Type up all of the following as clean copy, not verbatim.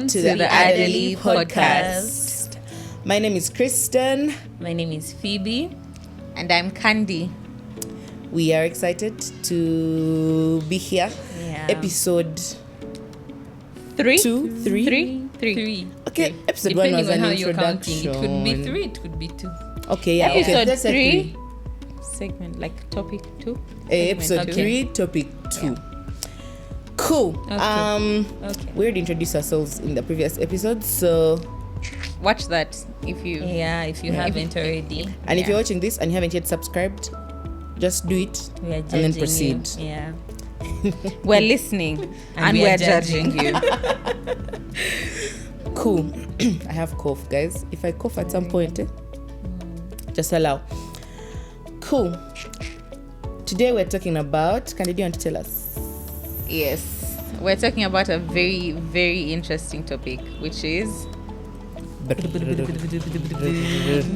to the Adderley podcast. My name is Kristen. My name is Phoebe. And I'm Candy. We are excited to be here. Yeah. Episode Three. Okay, episode Depending 1 was on an how introduction. you're counting, it could be 3, it could be 2. Okay, yeah. Episode okay, that's a 3. Segment, like topic 2. Episode okay. 3, topic 2. Cool. Okay. We already introduced ourselves in the previous episode, so Watch that if you. Yeah, if you haven't already. and if you're watching this and you haven't yet subscribed, just do it We are and then judging proceed. you. Yeah. We're listening and we we're are judging you. Cool. I have cough, guys. If I cough at some point, just allow. Cool. Today we're talking about, Candy, do you want to tell us? Yes. We're talking about a very, very interesting topic, which is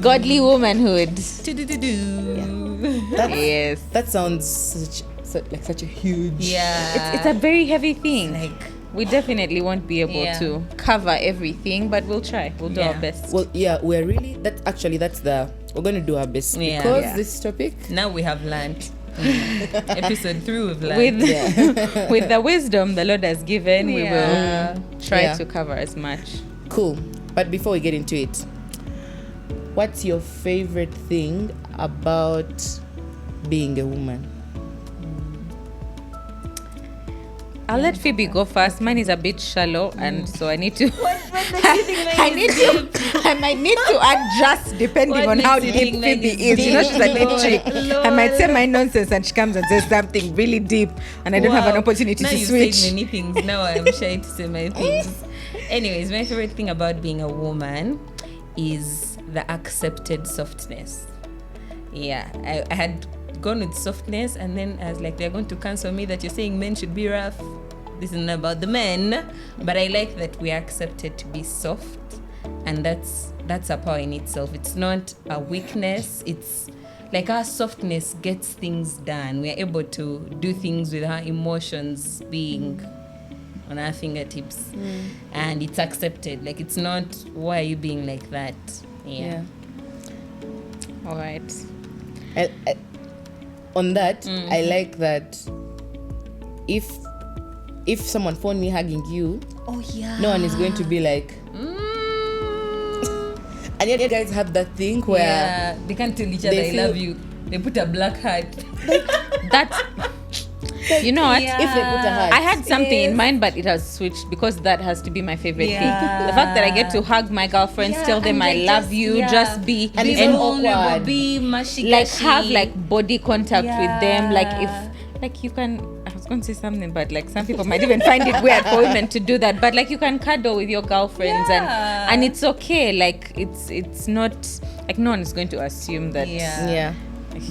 godly womanhood. Yes. That sounds such a huge. Yeah. It's a very heavy thing. like We definitely won't be able Yeah. to cover everything, but we'll try. We'll do our best. Well, yeah, we're going to do our best Yeah. because Yeah. this topic. now we have learned. Episode 3 we've learned. With with the wisdom the Lord has given, Yeah. we will try Yeah. to cover as much. Cool. But before we get into it, what's your favorite thing about being a woman? I'll let Phoebe go first. Mine is a bit shallow, and so I need to. I might need to adjust depending What on how makes deep you think Phoebe mine is. is You know, she's a deep deep? chick. I might say my nonsense, and she comes and says something really deep, and I don't have an opportunity now to you've switch. said many things. Now I'm shy to say my things. Anyways, my favorite thing about being a woman is the accepted softness. Yeah, I had gone with softness, and then I was like, they're going to cancel me that you're saying men should be rough. This isn't about the men, but I like that we are accepted to be soft, and that's a power in itself. It's not a weakness. It's like our softness gets things done. We are able to do things with our emotions being on our fingertips, and it's accepted. Like, it's not, why are you being like that? Yeah. All right. On that, I like that if someone found me hugging you, Oh yeah. no one is going to be like, and yet you guys have that thing where Yeah, they can't tell each other they I feel- love you. They put a black heart. That's. You know what? Yeah. if they put a heart, I had something in Yes. mind, but it has switched because that has to be my favorite Yeah. thing. The fact that I get to hug my girlfriends, Yeah, tell them and I like love just- you, yeah. just be And it's and not awkward. Be mushy, like have like body contact with them. Like Yeah. if like you can, I was going to say something, but like some people might even find it weird for women to do that. But like you can cuddle with your girlfriends Yeah. and it's okay. Like it's not like no one is going to assume that yeah.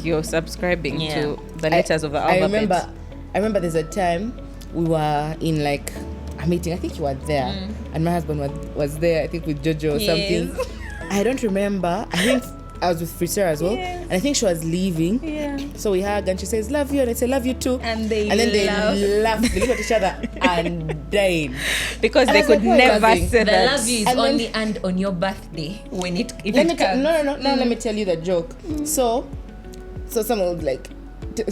you're subscribing Yeah. to the letters of the alphabet. I remember there's a time we were in like a meeting. I think you were there, and my husband was there. I think with Jojo or something. I don't remember. I think I was with Frisera as well, Yes. and I think she was leaving. Yeah. So we hugged, and she says, "Love you," and I say, "Love you too." And they then they laugh. laughed. They looked at each other and died. Because And they I was could like, never "Why?" say The that. love you is And then- only and on your birthday when it if Let it me tell comes. no. Let me tell you the joke. So someone was like,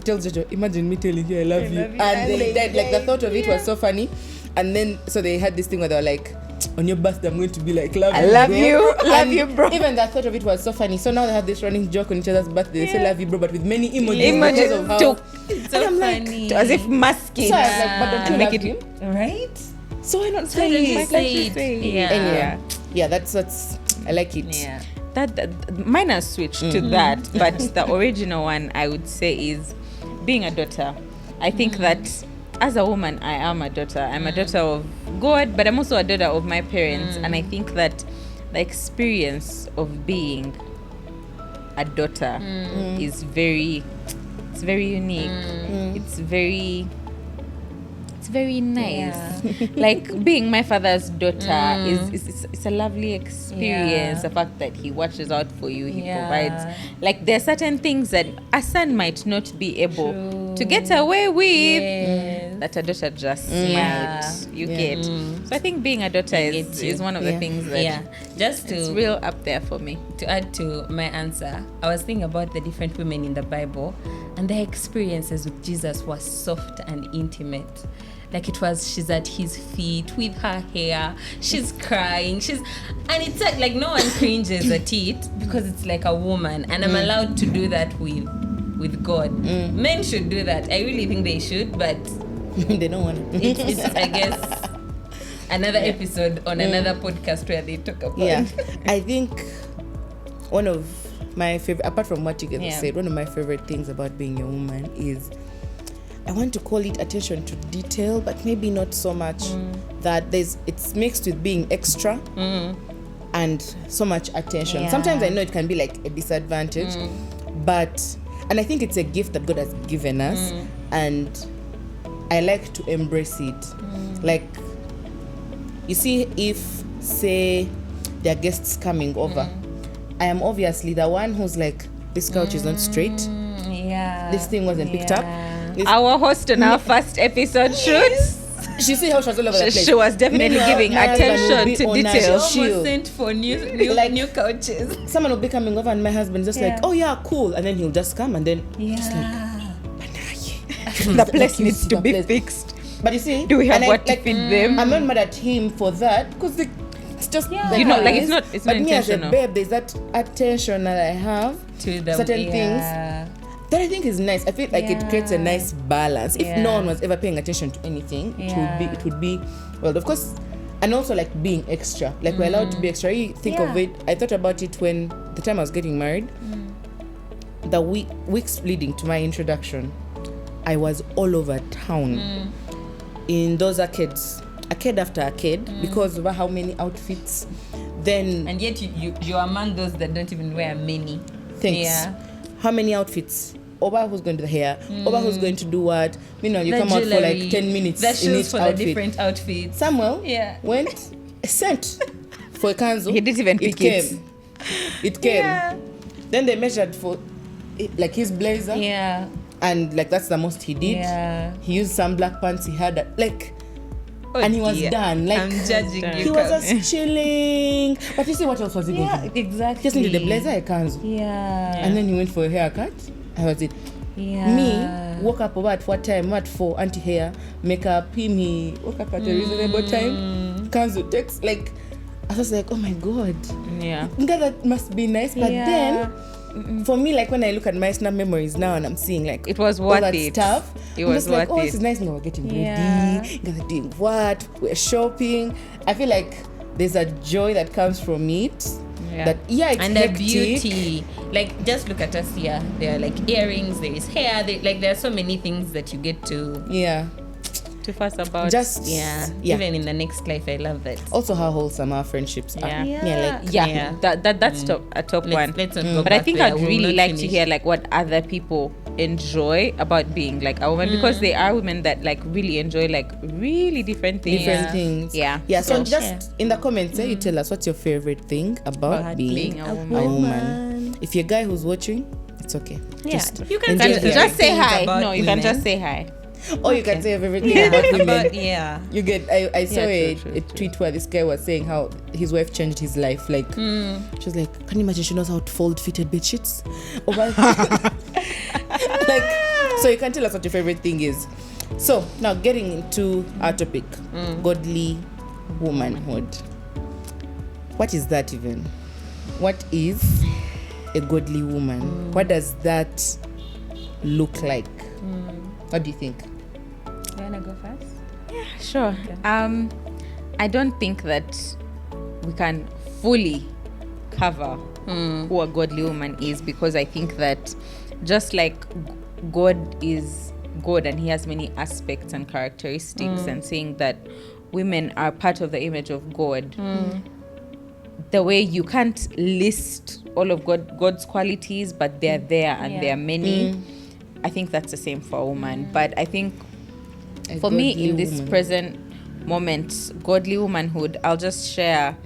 tells Jojo, imagine me telling you I love you, and they died. Like the thought of it was so funny, and then so they had this thing where they were like, on your birthday I'm going to be like, love I you, love bro. you, love And you, bro. Even the thought of it was so funny. So now they have this running joke on each other's birthday. They say love you, bro, but with many emojis. Emojis because of how- too. It's so And I'm like, funny. As if masking. So I was like, but don't you And make love it- him? right? So why not So don't say you it? say it? Anyway, Yeah. yeah, that's I like it. Yeah. That mine has switched to that, but the original one I would say is being a daughter. I think that as a woman I am a daughter. I'm a daughter of God, but I'm also a daughter of my parents, and I think that the experience of being a daughter is very unique. It's very nice. Like being my father's daughter is it's a lovely experience. Yeah. The fact that he watches out for you, he Yeah. provides. Like there are certain things that a son might not be able True. to get away with. Yes. that a daughter just Yeah. might. You get. So I think being a daughter is one of the things that Just it's to real up there for me. to add to my answer, I was thinking about the different women in the Bible, and their experiences with Jesus was soft and intimate. Like she's at his feet with her hair, she's crying, and it's like no one cringes at it because it's like a woman, and I'm allowed to do that with God. Men should do that. I really think they should, but They don't want to. it's I guess another episode on another podcast where they talk about. Yeah, I think one of my favorite, apart from what you guys said, one of my favorite things about being a woman is, I want to call it attention to detail, but maybe not so much that it's mixed with being extra and so much attention. Sometimes I know it can be like a disadvantage, and I think it's a gift that God has given us, and I like to embrace it. Like, you see, if say there are guests coming over, I am obviously the one who's like, this couch is not straight. This thing wasn't picked up. Our host on our first episode shoot. She see how she was all over the place. She was definitely giving attention to detail. She almost sent for new couches. Someone will be coming over and my husband just like, oh yeah, cool, and then he'll just come and then just like, the place needs to be fixed. But you see, do we have what to feed them? I'm not mad at him for that because it's just you know, like it's not but me intentional. as a babe, there's that attention that I have to the certain things that I think is nice. I feel like it creates a nice balance. If no one was ever paying attention to anything, it would be well, of course, and also like being extra. Like we're allowed to be extra. You think of it. I thought about it when the time I was getting married. The weeks leading to my introduction, I was all over town in those arcades, arcade after arcade, because of how many outfits. Then and yet you're among those that don't even wear many things. How many outfits? Oba who's going to the hair, Oba who's going to do what. Meanwhile, you come out for like 10 minutes the shoes in each for outfit. The different outfits. Samuel went sent for a kanzu. He didn't even pick it. It came. Then they measured for like his blazer. And like that's the most he did. He used some black pants he had and he was done. Like I'm judging you. He was just chilling. But you see what else was he going to do? Exactly. Just needed a blazer, a kanzu. And then he went for a haircut. That was it. Me, woke up at what time? What for? Anti-hair, makeup. He woke up at a reasonable time. Kanzu takes like, I was like, oh my God. That must be nice. But then, for me, like when I look at my Snap memories now and I'm seeing like it was all that stuff, it was like, worth it. This is nice. We're getting ready. We're doing what? We're shopping. I feel like there's a joy that comes from it. That it's and hectic. the beauty. Like just look at us here. There are like earrings. There is hair. There are so many things that you get to to fuss about. Just even in the next life, I love that. Also, how wholesome our friendships are. That's a top one. Let's not go but back I think there. I'd really like to hear like what other people enjoy about being like a woman, because there are women that like really enjoy like really different things. So just in the comments, you tell us what's your favorite thing about being a woman. If you're a guy who's watching, it's okay. You can just say hi. No, you can just say hi. Or you can say everything about women. You get. I saw a tweet where this guy was saying how his wife changed his life. Like she was like, can you imagine she knows how to fold fitted bed sheets? So you can tell us what your favorite thing is. So now getting into our topic, godly womanhood. What is that even? What is a godly woman? What does that look like? What do you think? You wanna go first? Yeah, sure. Okay. I don't think that we can fully cover who a godly woman is, because I think that just like God is God and he has many aspects and characteristics, and saying that women are part of the image of God, the way you can't list all of God's qualities, but they're there and there are many. I think that's the same for a woman. But I think for me in this present moment, godly womanhood, I'll just share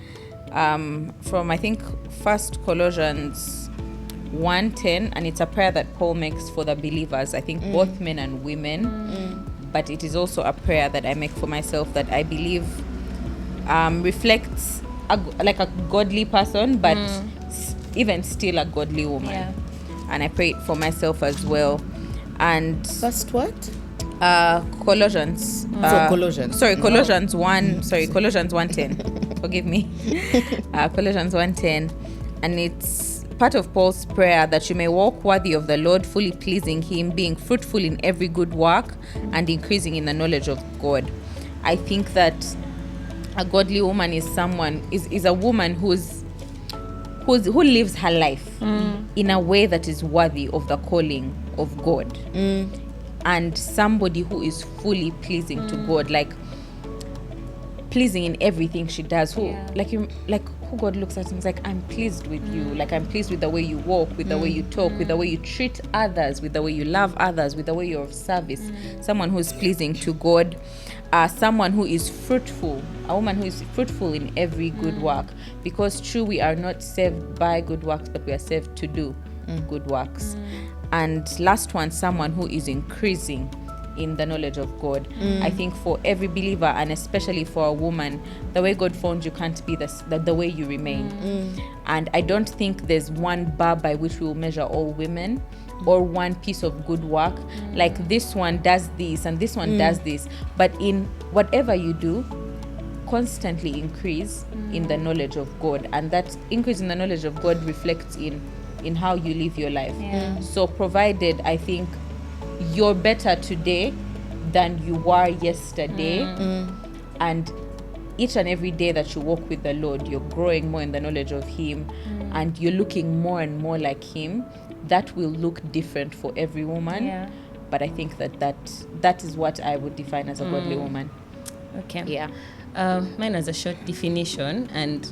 from I think 1 Colossians 1:10, and it's a prayer that Paul makes for the believers, I think both men and women, but it is also a prayer that I make for myself that I believe reflects like a godly person, but even still a godly woman. Yeah. And I pray it for myself as well. And First what? Colossians. Colossians. Sorry, Colossians 1. Sorry, Colossians 1:10. Forgive me. Colossians 1:10, and it's part of Paul's prayer that you may walk worthy of the Lord, fully pleasing Him, being fruitful in every good work, and increasing in the knowledge of God. I think that a godly woman is a woman who lives her life in a way that is worthy of the calling of God, and somebody who is fully pleasing to God, like pleasing in everything she does. Who God looks at him is like, I'm pleased with you. Like, I'm pleased with the way you walk, with the way you talk, with the way you treat others, with the way you love others, with the way you're of service. Someone who's pleasing to God. Someone who is fruitful, a woman who is fruitful in every good work, because true, we are not saved by good works, but we are saved to do good works. And last one, someone who is increasing in the knowledge of God. I think for every believer, and especially for a woman, the way God formed you can't be the way you remain. And I don't think there's one bar by which we will measure all women, or one piece of good work, like this one does this and this one does this. But in whatever you do, constantly increase in the knowledge of God, and that increase in the knowledge of God reflects in how you live your life. So provided, I think, you're better today than you were yesterday, and each and every day that you walk with the Lord, you're growing more in the knowledge of Him, and you're looking more and more like Him. That will look different for every woman, but I think that is what I would define as a godly woman. Okay. Yeah. Mine has a short definition, and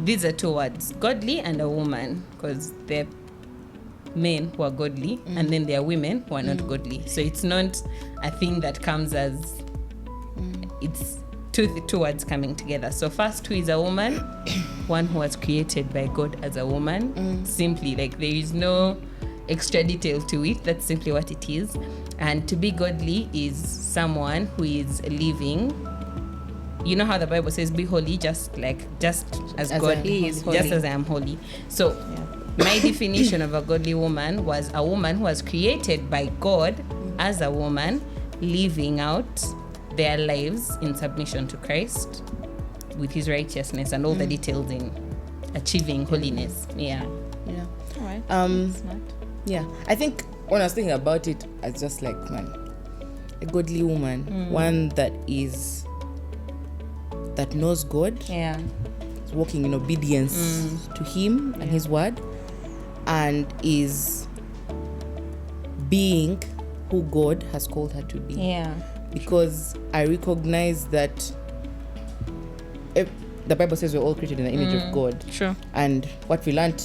these are two words: godly and a woman, because they're men who are godly, and then there are women who are not godly. So it's not a thing that comes as it's two words coming together. So first, who is a woman? One who was created by God as a woman. Simply, like, there is no extra detail to it. That's simply what it is. And to be godly is someone who is living. You know how the Bible says, "Be holy, just as God is, just as I am holy." So my definition of a godly woman was a woman who was created by God as a woman, living out their lives in submission to Christ with His righteousness and all the details in achieving holiness. All right. Smart. Yeah, I think when I was thinking about it, I was just like, man, a godly woman, one that knows God, is walking in obedience to Him and His word, and is being who God has called her to be. Because I recognize that the Bible says we're all created in the image of God. Sure. And what we learned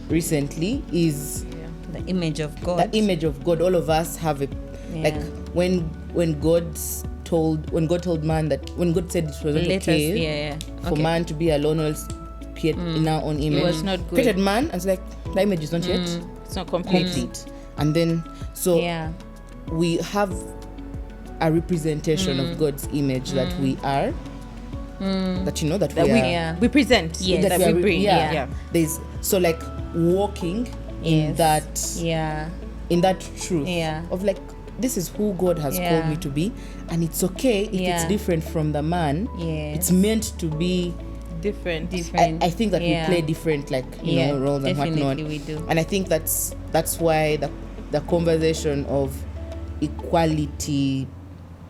recently is the image of God. The image of God. All of us have like when God told man that, when God said it was not okay for man to be alone, or else create in our own image. It was not good. Created man, and it's like the image is not yet. It's not complete. And then we have a representation of God's image that we are. That we present. Yes. That we bring. There's so like walking in that truth of like, this is who God has called me to be, and it's okay if it's different from the man. It's meant to be different. I think that we play different, like roles and whatnot. We do. And I think that's why the conversation of equality.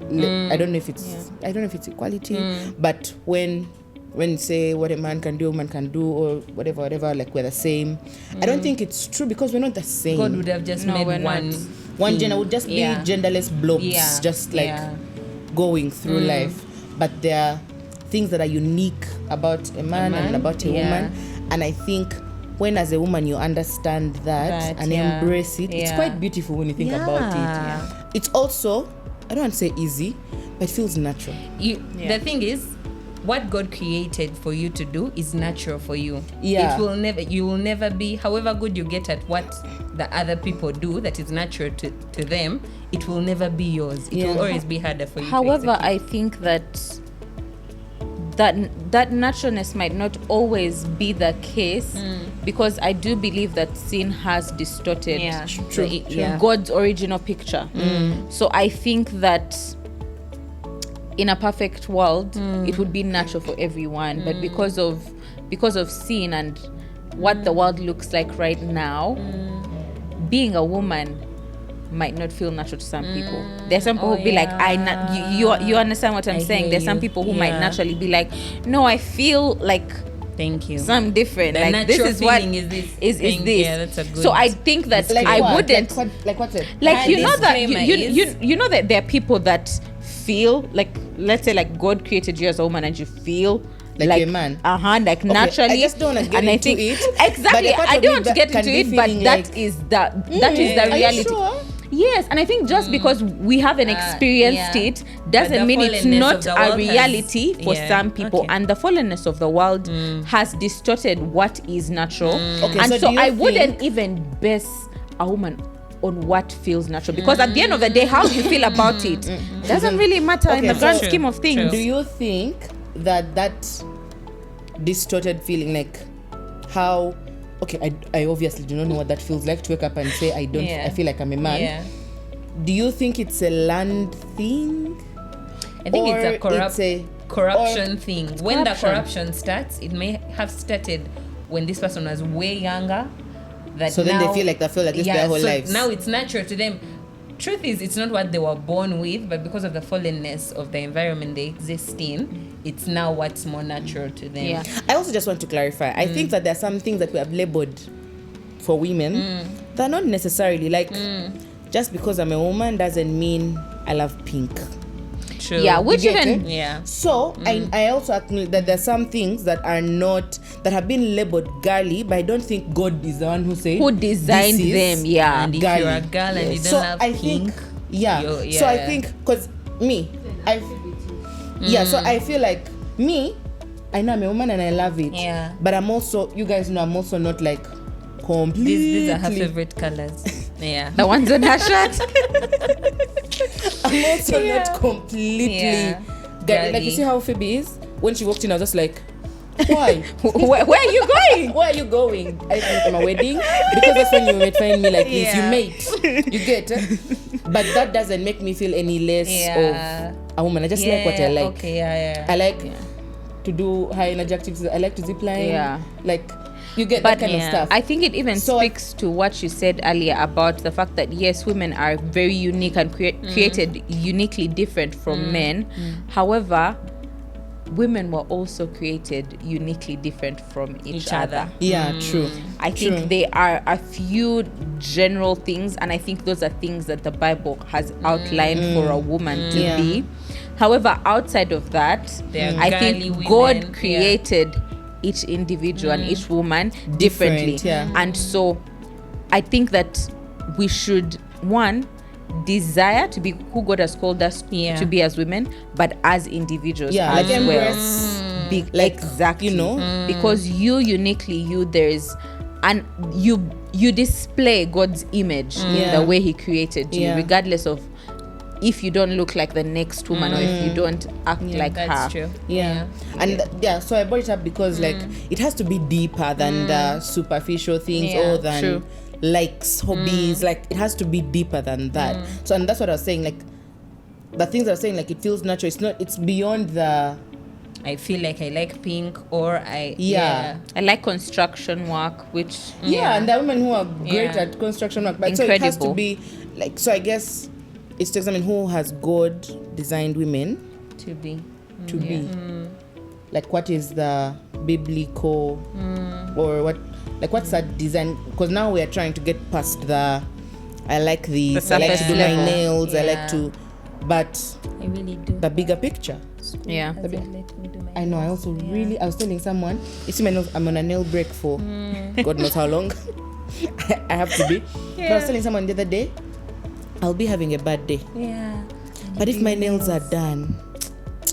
I don't know if it's equality, but when say what a man can do, a woman can do, or whatever, like we're the same. I don't think it's true, because we're not the same. God would have just made one gender would just be genderless blobs, just like going through life. But there are things that are unique about a man and about a woman, and I think when as a woman you understand that and embrace it, it's quite beautiful when you think about it. It's also, I don't want to say easy, but it feels natural. The thing is, what God created for you to do is natural for you. Yeah. You will never be, however good you get at what the other people do that is natural to them, it will never be yours. It will always be harder for you. However, I think that naturalness might not always be the case, because I do believe that sin has distorted God's original picture. So I think that in a perfect world, it would be natural for everyone, but because of sin and what the world looks like right now, being a woman might not feel natural to some people. There's some people who be like, you understand what I'm saying? There's some people who might naturally be like, no, I feel like thank you. Some different. The like this is what is this. Is this. Yeah, that's a good. So I think that like I what? wouldn't Like what's it? like you know that you know that there are people that feel like, let's say like God created you as a woman and you feel like a man. Like okay, naturally. I just don't want to get into it. Exactly. I don't want to get into it, but that is the reality. Are you sure? Yes, and I think just because we haven't experienced it doesn't mean it's not a reality for some people. Okay. And the fallenness of the world has distorted what is natural. Okay, and so I wouldn't even base a woman on what feels natural, because at the end of the day, how you feel about it doesn't really matter in the grand scheme of things. True. Do you think that distorted feeling, like how... Okay, I obviously do not know what that feels like to wake up and say I feel like I'm a man. Yeah. Do you think it's a learned thing? I think it's a corruption thing. When the corruption starts, it may have started when this person was way younger. So then they feel like this their whole lives. Now it's natural to them. Truth is, it's not what they were born with, but because of the fallenness of the environment they exist in, it's now what's more natural to them. Yeah. I also just want to clarify. I think that there are some things that we have labeled for women that are not necessarily like just because I'm a woman doesn't mean I love pink. True. Yeah, which even so I also acknowledge that there's some things that are not, that have been labeled girly, but I don't think God is the one who designed them. Yeah, and if girly. You're a girl and you don't have pink. So I think because me, so I feel like me, I know I'm a woman and I love it. Yeah. But I'm also, you guys know, I'm also not like completely. These are her favorite colors. Yeah. The ones on her shirt. I'm also not completely girly. Like, you see how Phoebe is? When she walked in, I was just like, why? Where are you going? Where are you going? I think to my wedding, because that's when you might find me like this. You mate, you get. But that doesn't make me feel any less of a woman. I just like what I like. Okay, I like to do high energy activities. I like to zip line. Yeah. Like, you get that kind of stuff. I think it even speaks to what you said earlier about the fact that yes, women are very unique and created uniquely different from men. However, women were also created uniquely different from each other. Yeah, true. I think there are a few general things, and I think those are things that the Bible has outlined for a woman to be. However, outside of that, I think God created each individual and each woman differently. And so I think that we should, one, desire to be who God has called us to be as women, but as individuals as well. Exactly. You know, because you uniquely, there's, and you display God's image in the way He created you, regardless of if you don't look like the next woman or if you don't act like that's her. True. And so I brought it up because like it has to be deeper than the superficial things or than likes, hobbies. Like it has to be deeper than that. So, and that's what I was saying, like the things I was saying, like it feels natural. It's beyond the I feel like I like pink, or I like construction work, which and there are women who are great at construction work, but so it has to be like, so I guess it's to examine who has God designed women to be. Like what is the biblical or what's that design? Because now we are trying to get past the I like these, I like to do my nails, I like to, but I really do the bigger picture. I know. I also I was telling someone, you see my nails, I'm on a nail break for God knows how long. I have to be. But I was telling someone the other day, I'll be having a bad day. But if my nails are done,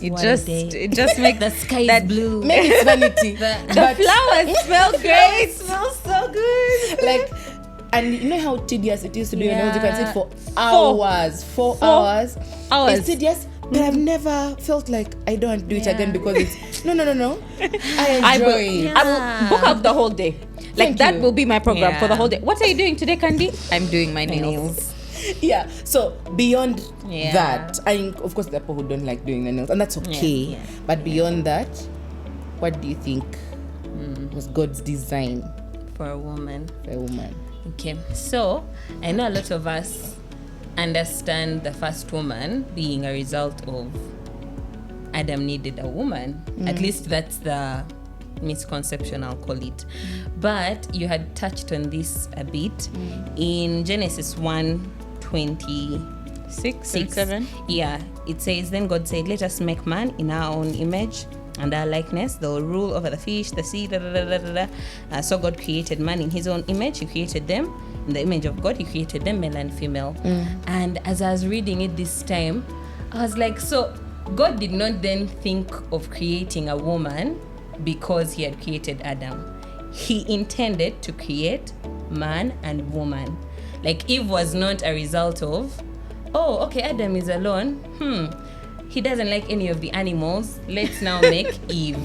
It What just a day. it just makes The sky is that blue. Maybe it's vanity. the flowers smell great. smells so good. Like, and you know how tedious it is to do your nails? You can sit for Four. hours. 4 hours. hours. It's tedious, but I've never felt like I don't want to do it again because it's no. I enjoy it. I will book out the whole day. Like Thank that you. will be my program for the Yeah. whole day. What are you doing today, Candy? I'm doing my nails. Yeah. So beyond Yeah. that, of course there are people who don't like doing their nails, and that's okay. Yeah. But beyond that, what do you think was God's design For a woman. for a woman? Okay, so I know a lot of us understand the first woman being a result of Adam needed a woman. At least that's the misconception, I'll call it. But you had touched on this a bit in Genesis 1:26 and 7. Yeah, it says, then God said, let us make man in our own image and our likeness. They'll rule over the fish, the sea, so God created man in his own image. He created them in the image of God. He created them male and female. And as I was reading it this time, I was like, so God did not then think of creating a woman because he had created Adam. He intended to create man and woman. Like Eve was not a result of, oh, okay, Adam is alone. He doesn't like any of the animals. Let's now make Eve.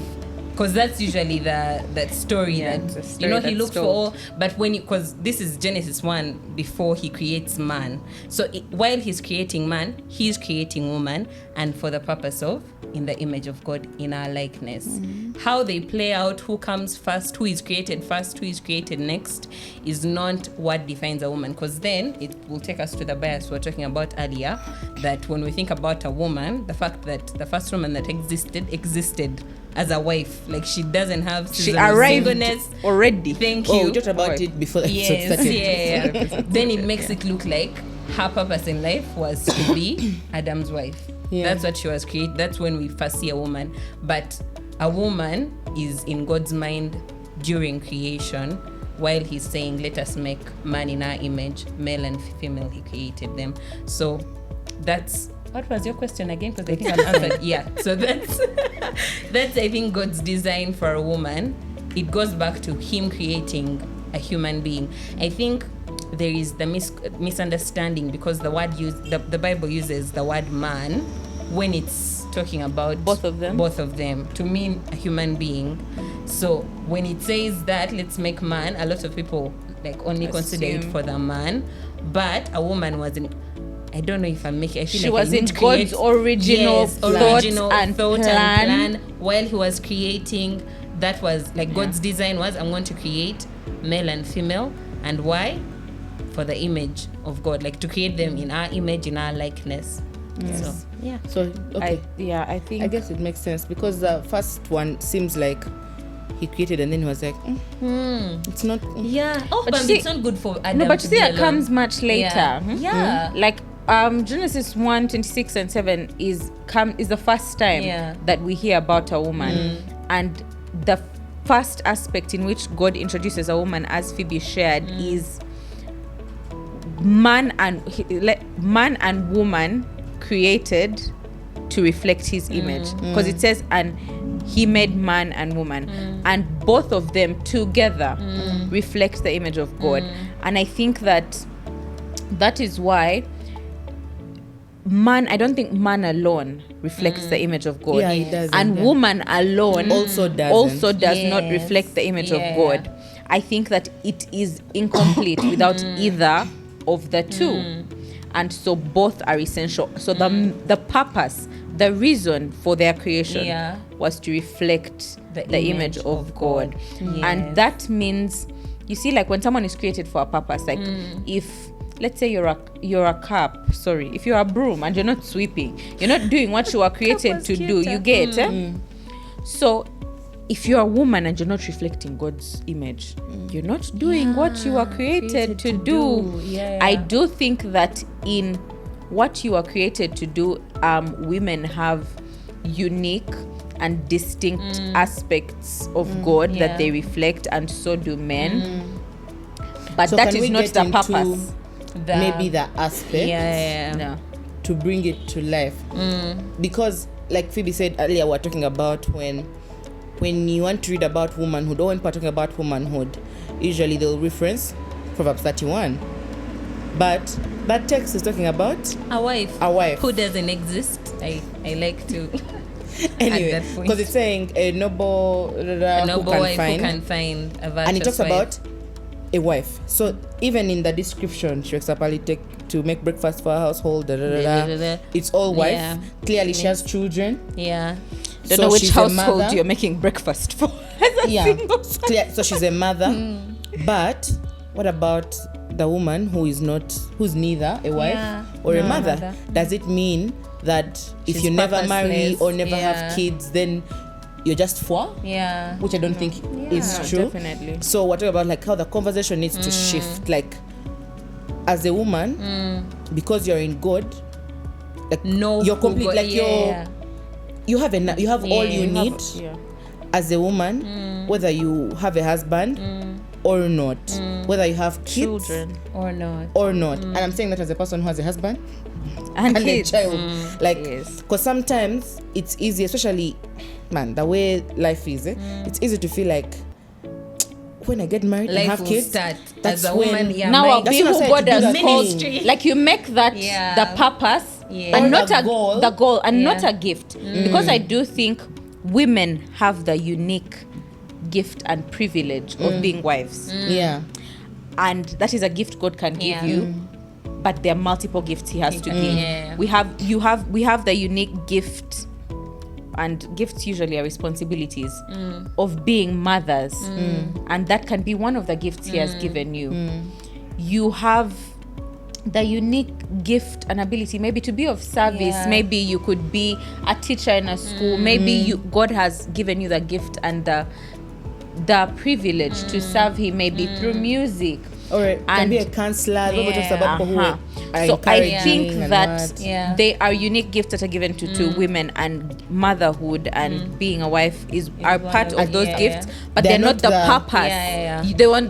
Because that's usually that story that, the you story know, he that's looked for told. all, but because this is Genesis 1 before he creates man. So while he's creating man, he's creating woman, and for the purpose of in the image of God, in our likeness. How they play out, who comes first, who is created first, who is created next, is not what defines a woman. Because then it will take us to the bias we were talking about earlier, that when we think about a woman, the fact that the first woman that existed as a wife, like she doesn't have She season of arrived singleness. already. Thank Oh, you. we talked about it before the episode Yes, started. yeah. Then it makes it look like her purpose in life was to be Adam's wife. Yeah. That's what she was created. That's when we first see a woman. But a woman is in God's mind during creation, while he's saying, let us make man in our image, male and female, he created them. So that's, what was your question again? Because I think I've answered. Yeah. So that's I think God's design for a woman. It goes back to him creating a human being. I think there is the misunderstanding because the word the Bible uses the word man when it's talking about Both of them to mean a human being. So when it says that, let's make man, a lot of people like only consider it Assume. for the man, but a woman wasn't. I don't know if I'm making. I feel She like I was need in to create- God's original thought and plan. While he was creating, that was like God's design was, I'm going to create male and female. And why? For the image of God, like to create them in our image, in our likeness. Yes. So yeah. So okay. I think I guess it makes sense because the first one seems like he created and then he was like, it's not. Yeah. Oh, But but you see- it's not good for Adam. no, but to you see, be that alone. comes much later. Yeah. Yeah. Like Genesis 1:26 and 7 is the first time that we hear about a woman, and the first aspect in which God introduces a woman, as Phoebe shared, is man and woman created to reflect his image, because it says, and he made man and woman, and both of them together reflect the image of God. And I think that is why I don't think man alone reflects the image of God, Yeah, it doesn't, and yeah. woman alone Also doesn't. also does not Yes. reflect the image of Yeah. God. I think that it is incomplete without either of the two, and so both are essential. So the purpose, the reason for their creation was to reflect the image of God. And that means, you see, like when someone is created for a purpose, like if let's say you're a if you're a broom and you're not sweeping, you're not doing what you were created to do, you get so if you're a woman and you're not reflecting God's image, you're not doing what you were created to do. I do think that in what you are created to do, women have unique and distinct aspects of God that they reflect, and so do men. But So that can is we not get the into purpose. Maybe the aspect Yeah. No. to bring it to life, because like Phoebe said earlier, we're talking about when you want to read about womanhood, or when people are talking about womanhood, usually they'll reference Proverbs 31. But that text is talking about a wife who doesn't exist. I like to anyway, because it's saying a noble wife who can find a virtuous, and it talks about a wife. So even in the description, she wakes up early to make breakfast for her household. It's all wife. Yeah. Clearly, she has children. Yeah. Don't know which household you're making breakfast for. So she's a mother. But what about the woman who's neither a wife or a mother? Does it mean that if you never marry or never have kids, then you're just for? Yeah. Which I don't think is true. Definitely. So we're talking about like how the conversation needs to shift. Like, as a woman, because you're in God, like you're complete. Like you have all you need as a woman, whether you have a husband or not, whether you have kids, children or not. And I'm saying that as a person who has a husband and a child, because sometimes it's easy, especially the way life is. It's easy to feel like when I get married and have kids, that's as a when woman. Now I'll be who God has called. Like you make that the purpose and not the goal and not a gift. Because I do think women have the unique gift and privilege of being wives. And that is a gift God can give you, but there are multiple gifts He has to give. We have the unique gift, and gifts usually are responsibilities of being mothers, and that can be one of the gifts He has given you. You have the unique gift and ability maybe to be of service. Maybe you could be a teacher in a school. Maybe God has given you the gift and the privilege to serve Him, maybe through music, or it can be a counselor. So I think that they are unique gifts that are given to women, and motherhood and being a wife are part of those gifts, but they're not the purpose.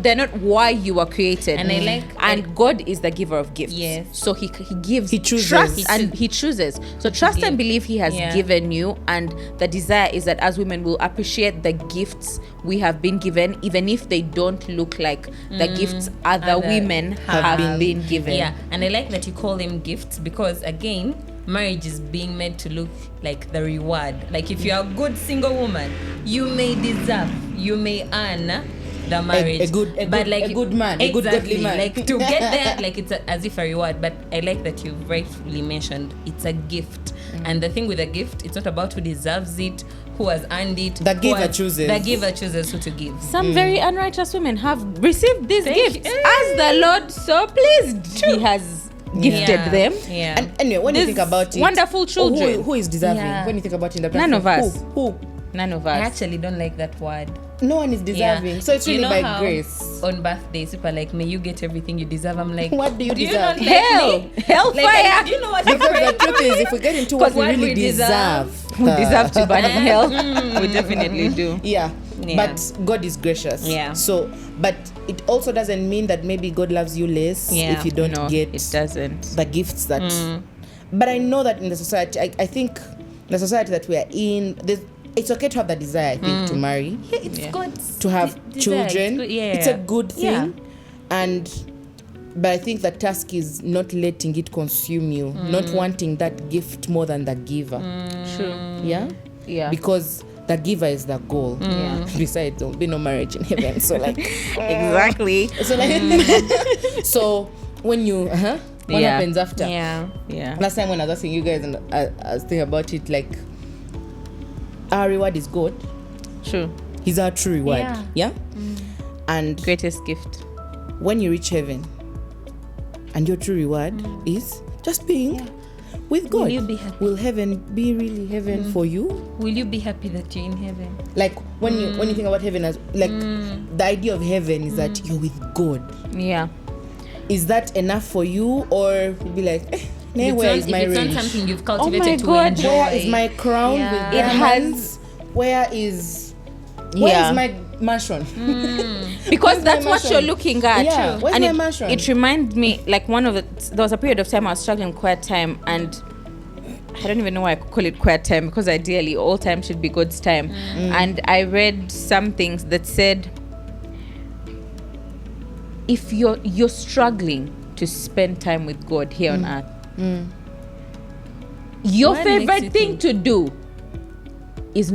They're not why you were created. And God is the giver of gifts. So He gives, He chooses, trust, and He chooses. So trust and believe He has given you, and the desire is that as women we'll appreciate the gifts we have been given, even if they don't look like the gifts other women have been given. And I like that you call them gifts, because again, marriage is being made to look like the reward. Like if you're a good single woman, you may earn the marriage, a good man, a good godly man. Like to get there, like it's as if a reward. But I like that you rightfully mentioned it's a gift. And the thing with a gift, it's not about who deserves it, who has earned it. The giver chooses who to give. Some very unrighteous women have received these gifts as the Lord so pleased. He has gifted them. And anyway, when you think about it, wonderful children. Who is deserving? When you think about it, in the none of us. Who? None of us. I actually don't like that word. No one is deserving. So it's really by grace. On birthdays, people are like, may you get everything you deserve. I'm like, what do you deserve? Hellfire. Do you know what? Because the truth is, if we get into what we really deserve, we deserve to burn in hell. We definitely do. But God is gracious. So, but it also doesn't mean that maybe God loves you less if you don't get the gifts that. But I know that in the society, I think the society that we are in, it's okay to have the desire, I think, to marry. It's good to have children. It's a good thing. But I think the task is not letting it consume you, not wanting that gift more than the giver. True. Yeah. Because the giver is the goal. Besides, there will be no marriage in heaven. So like exactly. So like so when you what happens after? Last time when I was asking you guys and I was thinking about it, like our reward is God. True. He's our true reward. And greatest gift. When you reach heaven, and your true reward is just being with God. Will you be happy? Will heaven be really heaven for you? Will you be happy that you're in heaven? Like when you think about heaven as like the idea of heaven is that you're with God. Is that enough for you, or you'll be like, where is my ring? It's not something you've cultivated to enjoy. Where is my crown with diamonds? Where is my mansion? Because that's what you're looking at. Where's my mansion? It reminds me, like there was a period of time I was struggling quite time, and I don't even know why I could call it quiet time, because ideally all time should be God's time. And I read some things that said, if you're struggling to spend time with God here on earth, your What makes favorite you thing think? to do is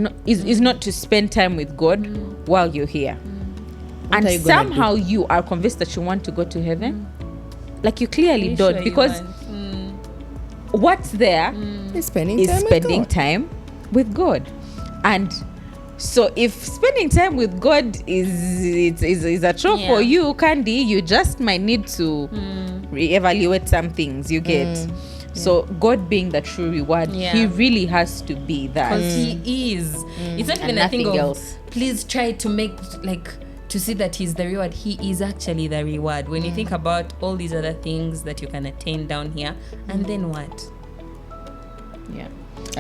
not to spend time with God while you're here. What are you And gonna somehow you are convinced that you want to go to heaven. Like you clearly You don't, sure you because want? what's there Is spending is time with spending God. time with God. And so if spending time with God is a chore for you, Candy, you just might need to reevaluate some things, you get. So God being the true reward, he really has to be that. Because he is. It's not even And a thing nothing of else. please try to make to see that he's the reward. He is actually the reward. When you think about all these other things that you can attain down here, and then what? Yeah.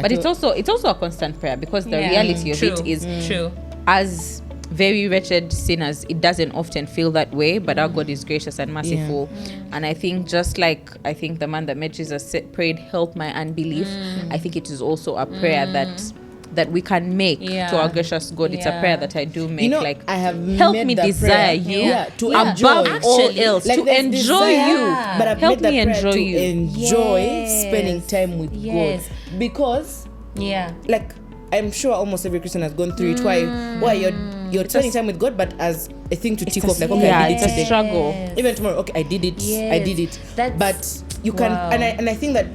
But it's also a constant prayer, because the reality of it is true. As very wretched sinners, it doesn't often feel that way, but our God is gracious and merciful. And I think just like the man that met Jesus prayed, help my unbelief, I think it is also a prayer that we can make to our gracious God. It's a prayer that I do make, I have help made me that desire prayer. you to above enjoy. all else, Like to there's enjoy desire, you. but I've Help made that me prayer enjoy to you. enjoy spending time with Yes. God, because Yeah. like I'm sure almost every Christian has gone through it. Why you're spending time with God, but as a thing to tick off, like okay, I did it it's a today. struggle. Even tomorrow, okay, I did it. I did it. But you can, and I think that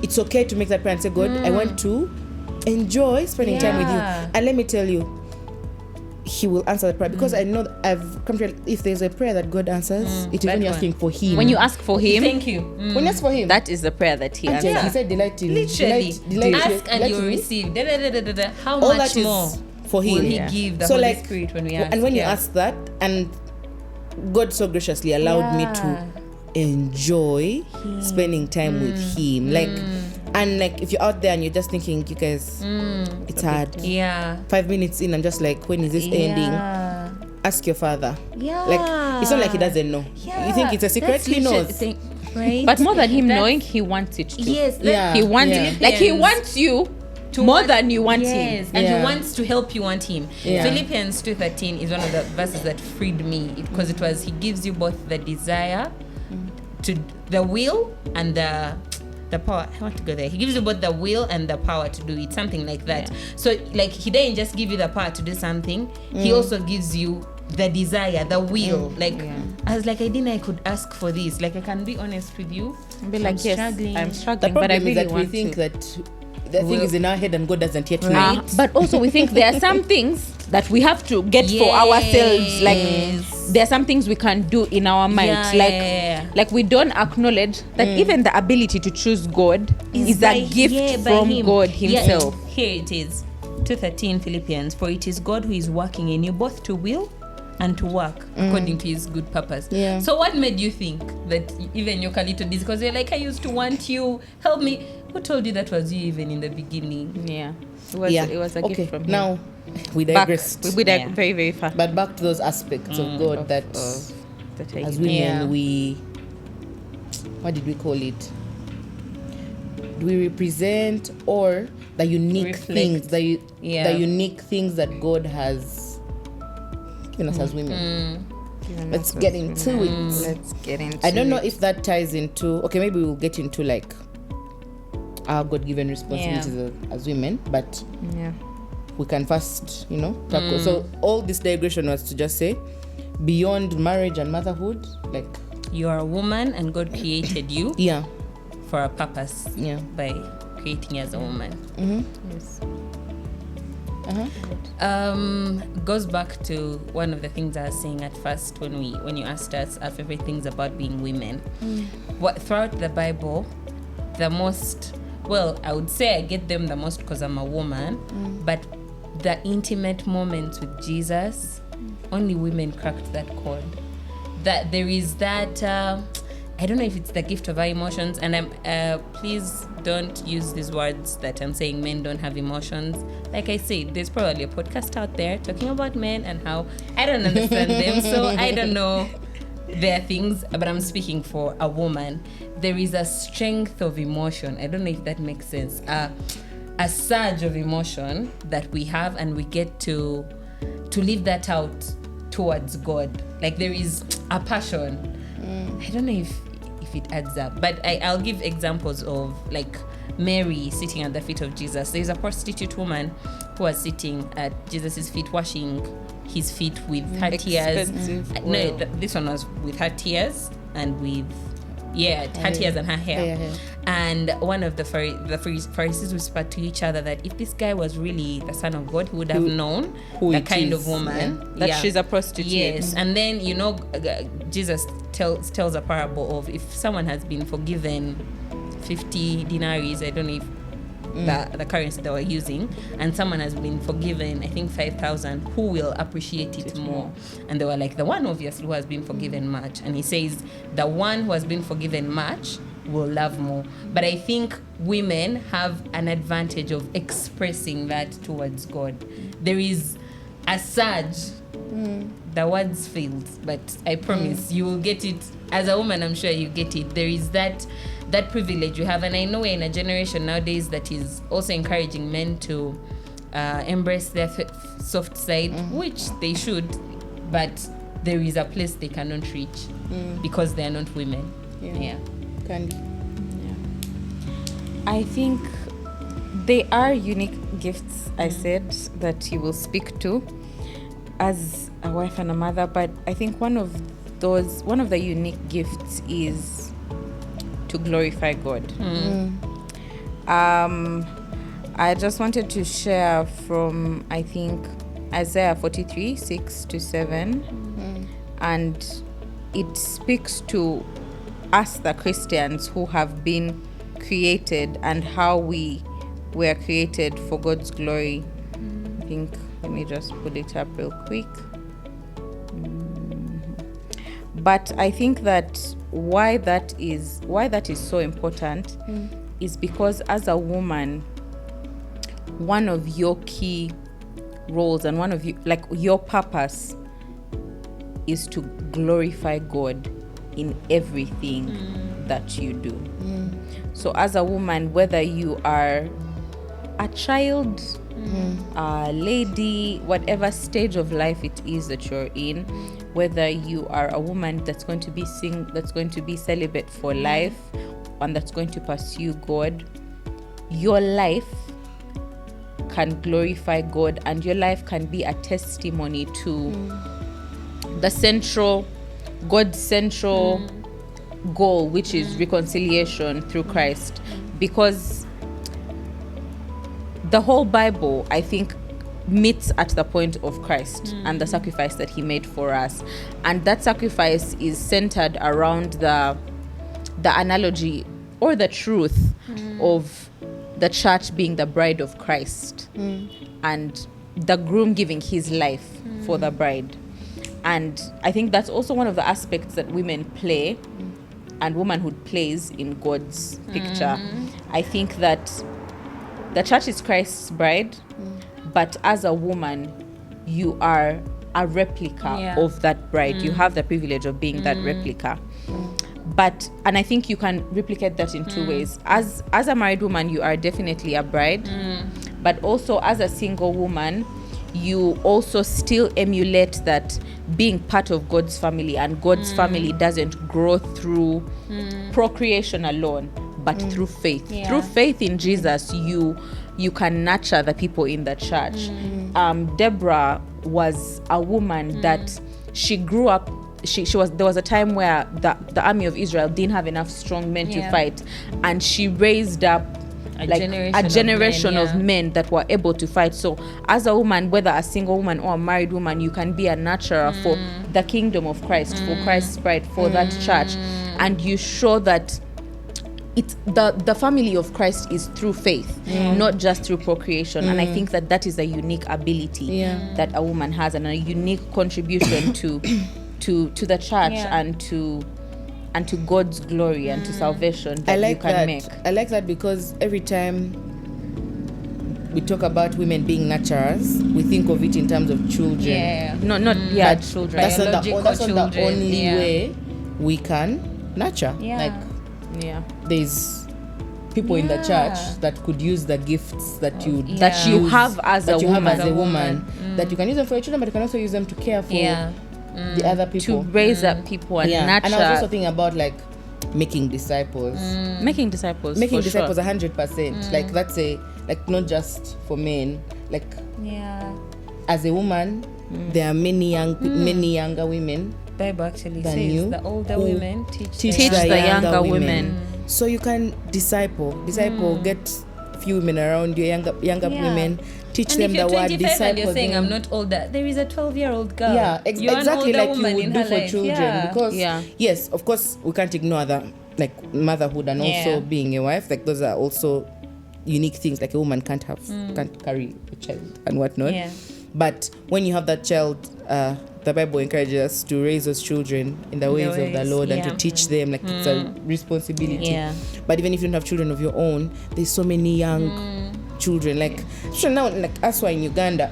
it's okay to make that prayer and say, God, I want to enjoy spending time with you. And let me tell you, he will answer the prayer, because I know that I've come to, if there's a prayer that God answers, it is when you're asking for him. When you ask for him, Thank you. When you ask for him, that is the prayer that he answers. he said, delight in Literally. delight Ask and delight you'll in me. receive. How All much that is more for him. will he give the So Holy like, Spirit when we ask? and when you ask that, and God so graciously allowed me to enjoy spending time with him, like, and like if you're out there and you're just thinking, you guys, it's hard. 5 minutes in, I'm just like, when is this ending? Ask your father. Like, it's not like he doesn't know. You think it's a secret? He knows. Right? But more than him knowing, he wants it to. Yes. He wants like he wants you more than you want him. And he wants to help you want him. Philippians 2:13 is one of the verses that freed me, because it was, he gives you both the desire to the will and the power. I want to go there. He gives you both the will and the power to do it, something like that. So like he didn't just give you the power to do something, he also gives you the desire, the will. I was like, I could ask for this. Like, I can be honest with you. Be like, I'm yes, struggling. I'm The struggling, but I problem really is that we want think to. that the thing is in our head and God doesn't yet know. But also we think there are some things that we have to get for ourselves. Like there are some things we can do in our mind. Like we don't acknowledge that even the ability to choose God is a gift from God himself. Here it is. 2:13 Philippians, for it is God who is working in you both to will and to work according to his good purpose. So what made you think that even your little this, because you're like, I used to want you, help me. Who told you that was you even in the beginning? It was a gift from him. Now we digressed. We digressed very, very fast. But back to those aspects of God that as women we, what did we call it? Do we represent, or the unique things, the unique things that God has given us as women? Let's get into it. I don't know if that ties into, okay, maybe we'll get into like our God-given responsibilities as women, but we can first, tackle. So all this digression was to just say, beyond marriage and motherhood, like, you are a woman and God created you for a purpose by creating you as a woman. Goes back to one of the things I was saying at first when you asked us our favorite things about being women. What throughout the Bible, the most, well, I would say I get them the most because I'm a woman, but the intimate moments with Jesus, only women cracked that code. That there is that, I don't know if it's the gift of our emotions, and I'm please don't use these words that I'm saying men don't have emotions. Like I said, there's probably a podcast out there talking about men and how I don't understand them, so I don't know there are things, but I'm speaking for a woman. There is a strength of emotion. I don't know if that makes sense. A surge of emotion that we have, and we get to live that out towards God. Like there is a passion. I don't know if it adds up, but I'll give examples of like Mary sitting at the feet of Jesus. There's a prostitute woman who was sitting at Jesus' feet, washing his feet with her tears. No, this one was with her tears and with her tears and her hair. And one of the Pharisees whispered to each other that if this guy was really the Son of God, he would have known the kind of woman that she's a prostitute. Yes, and then Jesus tells a parable of if someone has been forgiven 50 denaries, I don't know if the currency that we're using, and someone has been forgiven, I think 5,000, who will appreciate it more? And they were like, the one obviously who has been forgiven much. And he says, the one who has been forgiven much will love more. But I think women have an advantage of expressing that towards God. There is a surge. The words failed, but I promise you will get it. As a woman, I'm sure you get it. There is that privilege you have, and I know we're in a generation nowadays that is also encouraging men to embrace their soft side, which they should, but there is a place they cannot reach because they are not women. Candy. I think they are unique gifts, I said, that you will speak to as a wife and a mother, but I think one of the unique gifts is to glorify God. I just wanted to share from, I think, Isaiah 43, 6-7, and it speaks to us, the Christians, who have been created and how we were created for God's glory. I think, let me just pull it up real quick. But I think that why that is so important is because as a woman, one of your key roles and one of you, like your purpose, is to glorify God in everything that you do. So as a woman, whether you are a child, a lady, whatever stage of life it is that you're in, whether you are a woman that's going to be that's going to be celibate for life, and that's going to pursue God, your life can glorify God, and your life can be a testimony to God's central goal, which is reconciliation through Christ. Because the whole Bible, I think, meets at the point of Christ and the sacrifice that he made for us. And that sacrifice is centered around the analogy or the truth of the church being the bride of Christ and the groom giving his life for the bride. And I think that's also one of the aspects that women play and womanhood plays in God's picture. I think that the church is Christ's bride, but as a woman, you are a replica of that bride. You have the privilege of being that replica. And I think you can replicate that in two ways. As a married woman, you are definitely a bride, but also as a single woman, you also still emulate that being part of God's family, and God's family doesn't grow through procreation alone, but through faith. Through faith in Jesus, you can nurture the people in the church. Deborah was a woman that she grew up. There was a time where the army of Israel didn't have enough strong men to fight, and she raised up a generation of men that were able to fight. So as a woman, whether a single woman or a married woman, you can be a nurturer for the kingdom of Christ, for Christ's bride, for that church. And you show that it's the family of Christ is through faith, not just through procreation. And I think that is a unique ability that a woman has, and a unique contribution to the church and to God's glory and to salvation that you can make. I like that because every time we talk about women being nurturers, we think of it in terms of children. Yeah. Not But children. That's not the Biological only children, way we can nurture. Yeah. Like Yeah. there's people in the church that could use the gifts that you That you have as a woman, that you can use them for your children, but you can also use them to care for the other To people, raise up people and nurture. And I was also thinking about like making disciples. Making disciples. Making for disciples sure. 100%. Like that's like not just for men. Like as a woman, there are many younger women. Bible actually Than says you, the older who women teach the younger women. So you can disciple, get few women around you, younger women, teach and them if you're the word, 25 and disciple you're saying them. I'm not older, there is a 12-year-old girl. Yeah, You're exactly an like older you woman would in do her for life. children. Because yes, of course, we can't ignore that, like motherhood and also being a wife. Like those are also unique things. Like a woman can't carry a child and whatnot. Yeah. But when you have that child, the Bible encourages us to raise those children in the ways of the Lord and to teach them. Like it's a responsibility. Yeah. But even if you don't have children of your own, there's so many young children. Like so now, like us in Uganda,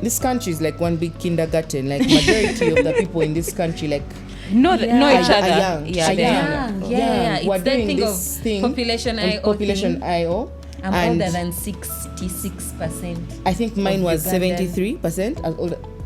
this country is like one big kindergarten. Like majority of the people in this country, like know each other. Are young. Yeah. We're It's that doing thing this of thing population and IO. population IO. I'm and older than 66%. I think mine was Ugandan. 73%.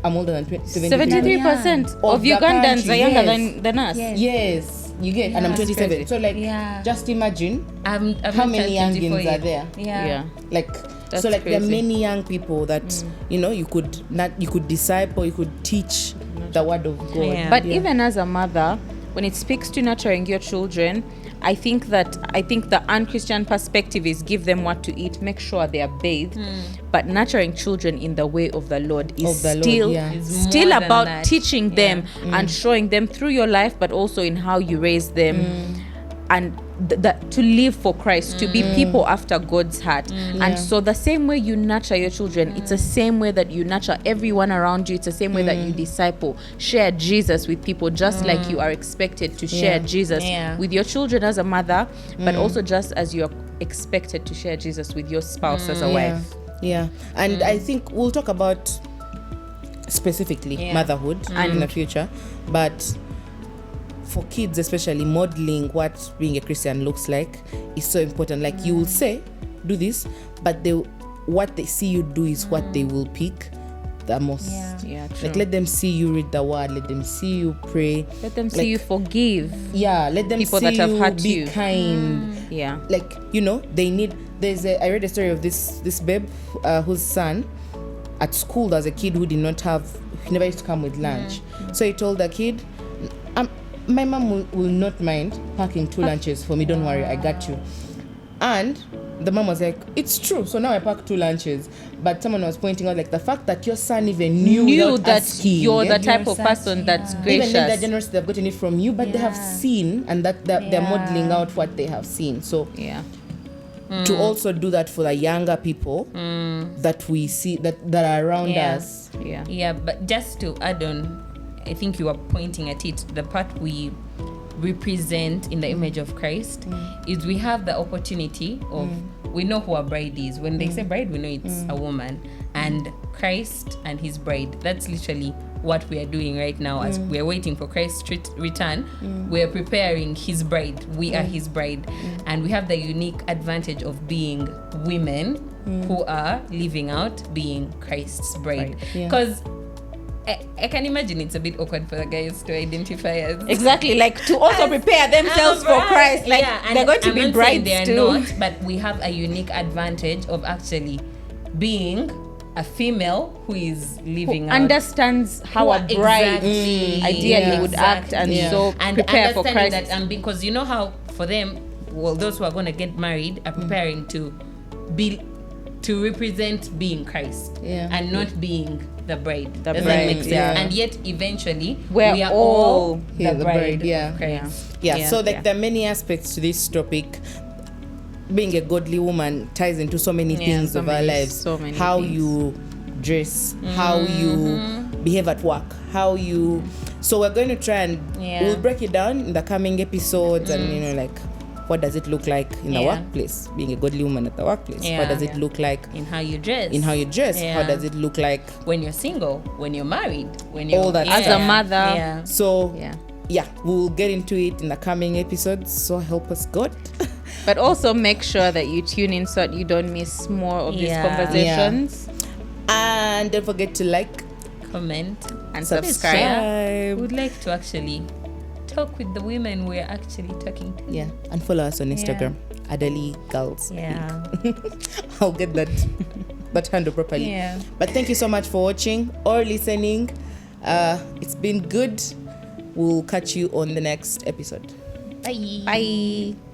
I'm older than 73% Of of the Ugandans country, are younger yes. than us. Yes. Yes, you get, and I'm That's 27. crazy. So like, Just just imagine I'm how many youngins are yet. there. Yeah. Like That's so, like there are crazy. many young people that you could disciple, you could teach the word of God. Yeah. But even as a mother, when it speaks to nurturing your children, I think the unchristian perspective is give them what to eat, make sure they are bathed. But nurturing children in the way of the Lord is still Is still more than about that. teaching them and showing them through your life, but also in how you raise them and to live for Christ, to be people after God's heart. And so the same way you nurture your children, it's the same way that you nurture everyone around you. It's the same way that you disciple, share Jesus with people, just like you are expected to share Jesus with your children as a mother, but also just as you're expected to share Jesus with your spouse as a wife. Yeah, and I think we'll talk about specifically motherhood in the future, but for kids especially, modeling what being a Christian looks like is so important. Like you will say, do this, but what they see you do is what they will pick the most. Yeah, true. Like let them see you read the word, let them see you pray, Let them see you forgive. let them people see that have you hurt be you. kind. Yeah. Like they need. I read a story of this babe whose son at school, as a kid who he never used to come with lunch. So he told the kid, my mom will not mind packing 2 lunches for me, don't worry, I got you. And the mom was like, it's true, so now I pack 2 lunches. But someone was pointing out, like, the fact that your son even knew that asking, you're the type of person that's gracious. even then, the generous, they've gotten it from you, but they have seen, and that they're modeling out what they have seen. So to also do that for the younger people that we see that are around us. Yeah, but just to add on, I think you are pointing at it, the part we represent in the image of Christ is we have the opportunity of, we know who our bride is. When they say bride, we know it's a woman, and Christ and his bride, that's literally what we are doing right now. As we are waiting for Christ's return, we are preparing his bride. We are his bride, and we have the unique advantage of being women who are living out being Christ's bride. Because I can imagine it's a bit awkward for the guys to identify as Exactly, like to also prepare themselves for Christ. Like they're going to be brides too. Not, but we have a unique advantage of actually being a female who is living out, understands how a bride ideally would act, and so and prepare for Christ. That, because you know how for them, those who are going to get married are preparing to represent being Christ and not being the bride. Does that make sense? And yet eventually we are all the bride. Of Christ. So like there are many aspects to this topic. Being a godly woman ties into so many things of our lives. How you dress, how you behave at work, how you. So we're going to try and we'll break it down in the coming episodes and what does it look like in the workplace, being a godly woman at the workplace? What does it look like in how you dress? How does it look like when you're single, when you're married, when you're all that as a mother? Yeah. So we'll get into it in the coming episodes. So help us God. But also make sure that you tune in so that you don't miss more of these conversations. And don't forget to like, comment, and subscribe. We'd like to actually talk with the women we're actually talking to. Yeah, and follow us on Instagram, Adeli Girls. Yeah. I'll get that handle properly. Yeah. But thank you so much for watching or listening. It's been good. We'll catch you on the next episode. Bye. Bye.